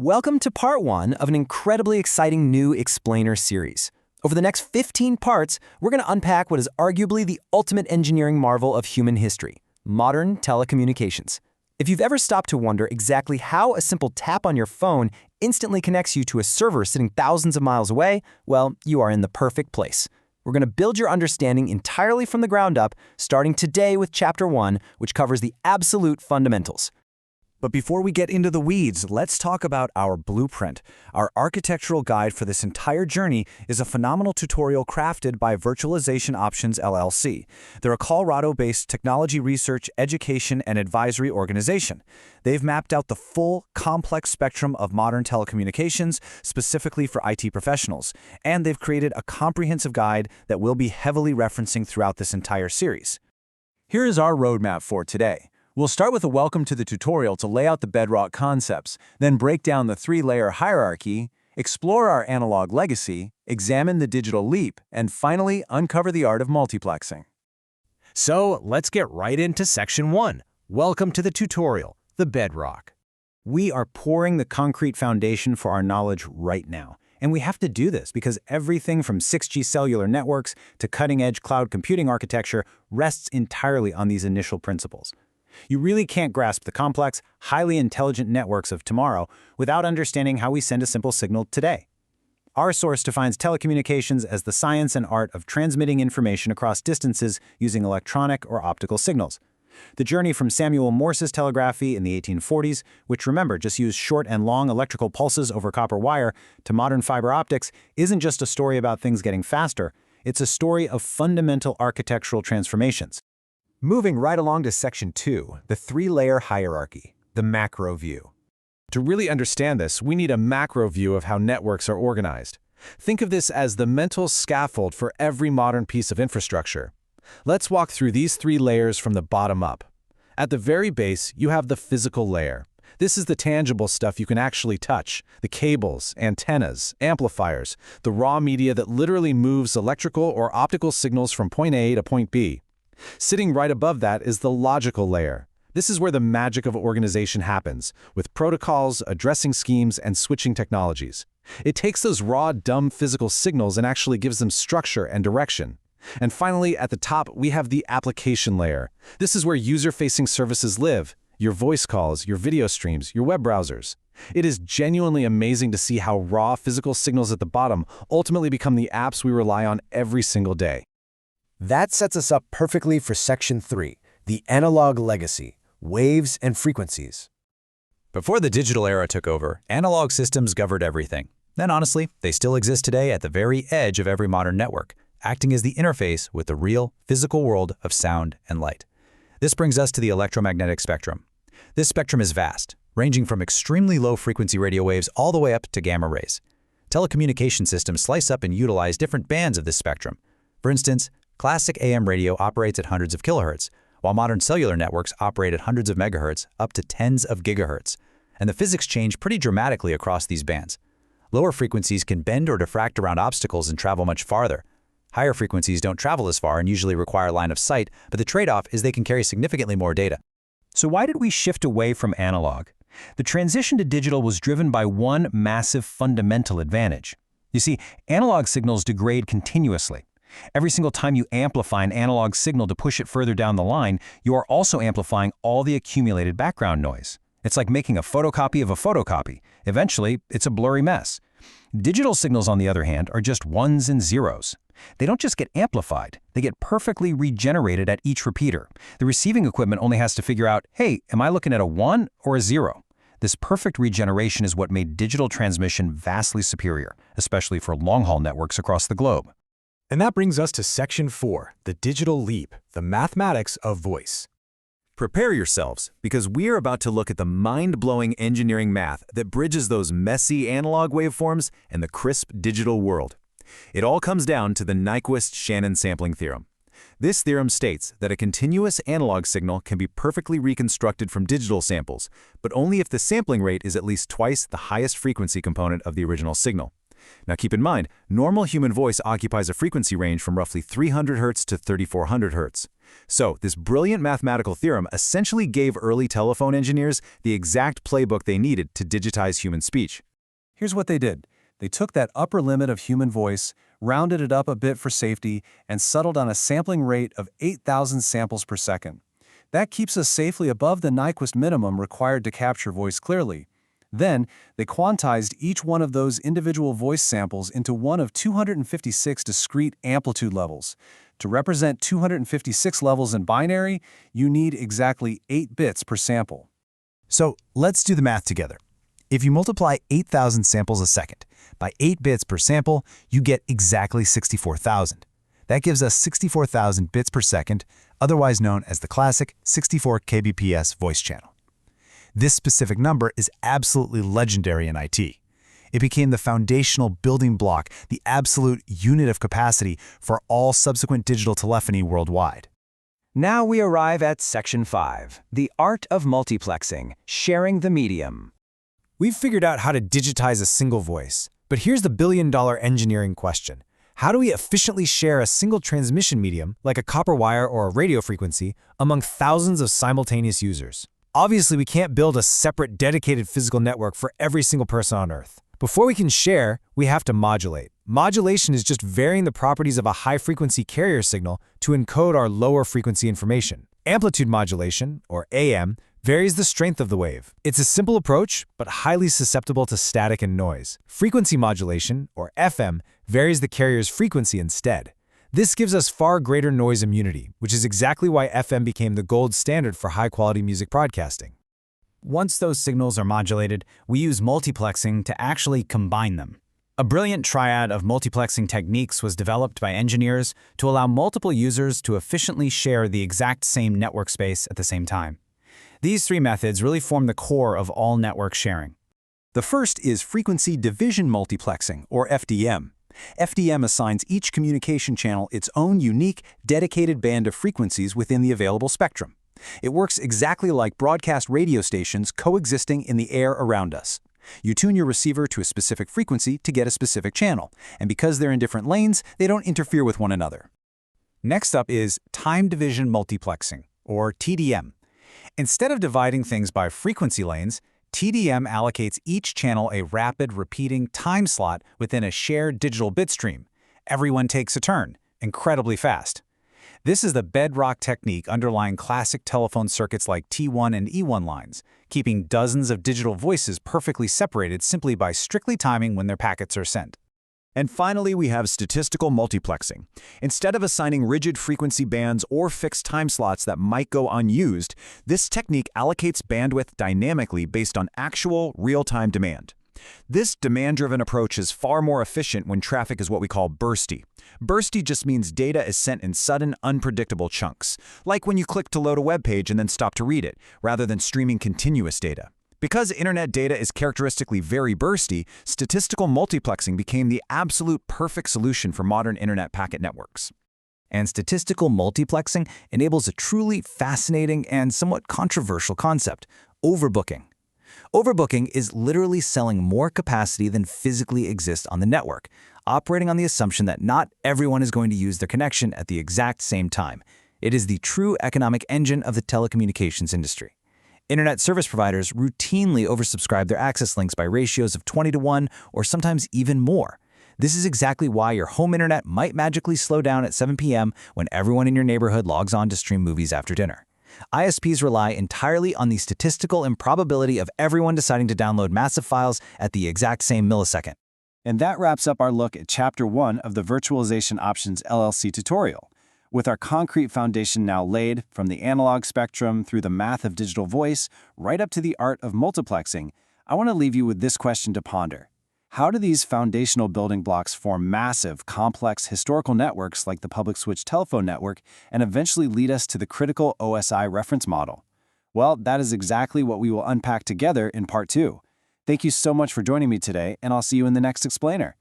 Welcome to part 1 of an incredibly exciting new explainer series. Over the next 15 parts, we're going to unpack what is arguably the ultimate engineering marvel of human history, modern telecommunications. If you've ever stopped to wonder exactly how a simple tap on your phone instantly connects you to a server sitting thousands of miles away, well, you are in the perfect place. We're going to build your understanding entirely from the ground up, starting today with Chapter 1, which covers the absolute fundamentals. But before we get into the weeds, let's talk about our blueprint. Our architectural guide for this entire journey is a phenomenal tutorial crafted by Virtualization Options LLC. They're a Colorado-based technology research, education, and advisory organization. They've mapped out the full, complex spectrum of modern telecommunications, specifically for IT professionals, and they've created a comprehensive guide that we'll be heavily referencing throughout this entire series. Here is our roadmap for today. We'll start with a welcome to the tutorial to lay out the bedrock concepts, then break down the 3-layer hierarchy, explore our analog legacy, examine the digital leap, and finally uncover the art of multiplexing. So let's get right into Section 1. Welcome to the tutorial, the bedrock. We are pouring the concrete foundation for our knowledge right now. And we have to do this because everything from 6G cellular networks to cutting-edge cloud computing architecture rests entirely on these initial principles. You really can't grasp the complex, highly intelligent networks of tomorrow without understanding how we send a simple signal today. Our source defines telecommunications as the science and art of transmitting information across distances using electronic or optical signals. The journey from Samuel Morse's telegraphy in the 1840s, which remember just used short and long electrical pulses over copper wire, to modern fiber optics isn't just a story about things getting faster, it's a story of fundamental architectural transformations. Moving right along to Section 2, the 3-layer hierarchy, the macro view. To really understand this, we need a macro view of how networks are organized. Think of this as the mental scaffold for every modern piece of infrastructure. Let's walk through these 3 layers from the bottom up. At the very base, you have the physical layer. This is the tangible stuff you can actually touch, the cables, antennas, amplifiers, the raw media that literally moves electrical or optical signals from point A to point B. Sitting right above that is the logical layer. This is where the magic of organization happens, with protocols, addressing schemes, and switching technologies. It takes those raw, dumb physical signals and actually gives them structure and direction. And finally, at the top, we have the application layer. This is where user-facing services live, your voice calls, your video streams, your web browsers. It is genuinely amazing to see how raw physical signals at the bottom ultimately become the apps we rely on every single day. That sets us up perfectly for Section 3, the analog legacy, waves and frequencies. Before the digital era took over, analog systems governed everything. Then honestly, they still exist today at the very edge of every modern network, acting as the interface with the real, physical world of sound and light. This brings us to the electromagnetic spectrum. This spectrum is vast, ranging from extremely low-frequency radio waves all the way up to gamma rays. Telecommunication systems slice up and utilize different bands of this spectrum. For instance, classic AM radio operates at hundreds of kilohertz, while modern cellular networks operate at hundreds of megahertz up to tens of gigahertz. And the physics change pretty dramatically across these bands. Lower frequencies can bend or diffract around obstacles and travel much farther. Higher frequencies don't travel as far and usually require line of sight, but the trade-off is they can carry significantly more data. So why did we shift away from analog? The transition to digital was driven by one massive fundamental advantage. You see, analog signals degrade continuously. Every single time you amplify an analog signal to push it further down the line, you are also amplifying all the accumulated background noise. It's like making a photocopy of a photocopy. Eventually, it's a blurry mess. Digital signals, on the other hand, are just ones and zeros. They don't just get amplified, they get perfectly regenerated at each repeater. The receiving equipment only has to figure out, hey, am I looking at a 1 or a 0? This perfect regeneration is what made digital transmission vastly superior, especially for long-haul networks across the globe. And that brings us to Section 4, the digital leap, the mathematics of voice. Prepare yourselves, because we're about to look at the mind-blowing engineering math that bridges those messy analog waveforms and the crisp digital world. It all comes down to the Nyquist-Shannon sampling theorem. This theorem states that a continuous analog signal can be perfectly reconstructed from digital samples, but only if the sampling rate is at least twice the highest frequency component of the original signal. Now keep in mind, normal human voice occupies a frequency range from roughly 300 Hz to 3400 Hz. So, this brilliant mathematical theorem essentially gave early telephone engineers the exact playbook they needed to digitize human speech. Here's what they did. They took that upper limit of human voice, rounded it up a bit for safety, and settled on a sampling rate of 8,000 samples per second. That keeps us safely above the Nyquist minimum required to capture voice clearly. Then, they quantized each one of those individual voice samples into one of 256 discrete amplitude levels. To represent 256 levels in binary, you need exactly 8 bits per sample. So let's do the math together. If you multiply 8,000 samples a second by 8 bits per sample, you get exactly 64,000. That gives us 64,000 bits per second, otherwise known as the classic 64 kbps voice channel. This specific number is absolutely legendary in IT. It became the foundational building block, the absolute unit of capacity for all subsequent digital telephony worldwide. Now we arrive at Section 5, the art of multiplexing, sharing the medium. We've figured out how to digitize a single voice, but here's the billion-dollar engineering question. How do we efficiently share a single transmission medium, like a copper wire or a radio frequency, among thousands of simultaneous users? Obviously, we can't build a separate, dedicated physical network for every single person on Earth. Before we can share, we have to modulate. Modulation is just varying the properties of a high-frequency carrier signal to encode our lower-frequency information. Amplitude modulation, or AM, varies the strength of the wave. It's a simple approach, but highly susceptible to static and noise. Frequency modulation, or FM, varies the carrier's frequency instead. This gives us far greater noise immunity, which is exactly why FM became the gold standard for high-quality music broadcasting. Once those signals are modulated, we use multiplexing to actually combine them. A brilliant triad of multiplexing techniques was developed by engineers to allow multiple users to efficiently share the exact same network space at the same time. These three methods really form the core of all network sharing. The first is frequency division multiplexing, or FDM. FDM assigns each communication channel its own unique, dedicated band of frequencies within the available spectrum. It works exactly like broadcast radio stations coexisting in the air around us. You tune your receiver to a specific frequency to get a specific channel, and because they're in different lanes, they don't interfere with one another. Next up is time division multiplexing, or TDM. Instead of dividing things by frequency lanes, TDM allocates each channel a rapid, repeating time slot within a shared digital bit stream. Everyone takes a turn, incredibly fast. This is the bedrock technique underlying classic telephone circuits like T1 and E1 lines, keeping dozens of digital voices perfectly separated simply by strictly timing when their packets are sent. And finally, we have statistical multiplexing. Instead of assigning rigid frequency bands or fixed time slots that might go unused, this technique allocates bandwidth dynamically based on actual, real-time demand. This demand-driven approach is far more efficient when traffic is what we call bursty. Bursty just means data is sent in sudden, unpredictable chunks, like when you click to load a web page and then stop to read it, rather than streaming continuous data. Because internet data is characteristically very bursty, statistical multiplexing became the absolute perfect solution for modern internet packet networks. And statistical multiplexing enables a truly fascinating and somewhat controversial concept: overbooking. Overbooking is literally selling more capacity than physically exists on the network, operating on the assumption that not everyone is going to use their connection at the exact same time. It is the true economic engine of the telecommunications industry. Internet service providers routinely oversubscribe their access links by ratios of 20-to-1 or sometimes even more. This is exactly why your home internet might magically slow down at 7 p.m. when everyone in your neighborhood logs on to stream movies after dinner. ISPs rely entirely on the statistical improbability of everyone deciding to download massive files at the exact same millisecond. And that wraps up our look at Chapter 1 of the Virtualization Options LLC tutorial. With our concrete foundation now laid, from the analog spectrum through the math of digital voice, right up to the art of multiplexing, I want to leave you with this question to ponder. How do these foundational building blocks form massive, complex historical networks like the public switch telephone network and eventually lead us to the critical OSI reference model? Well, that is exactly what we will unpack together in Part 2. Thank you so much for joining me today, and I'll see you in the next explainer.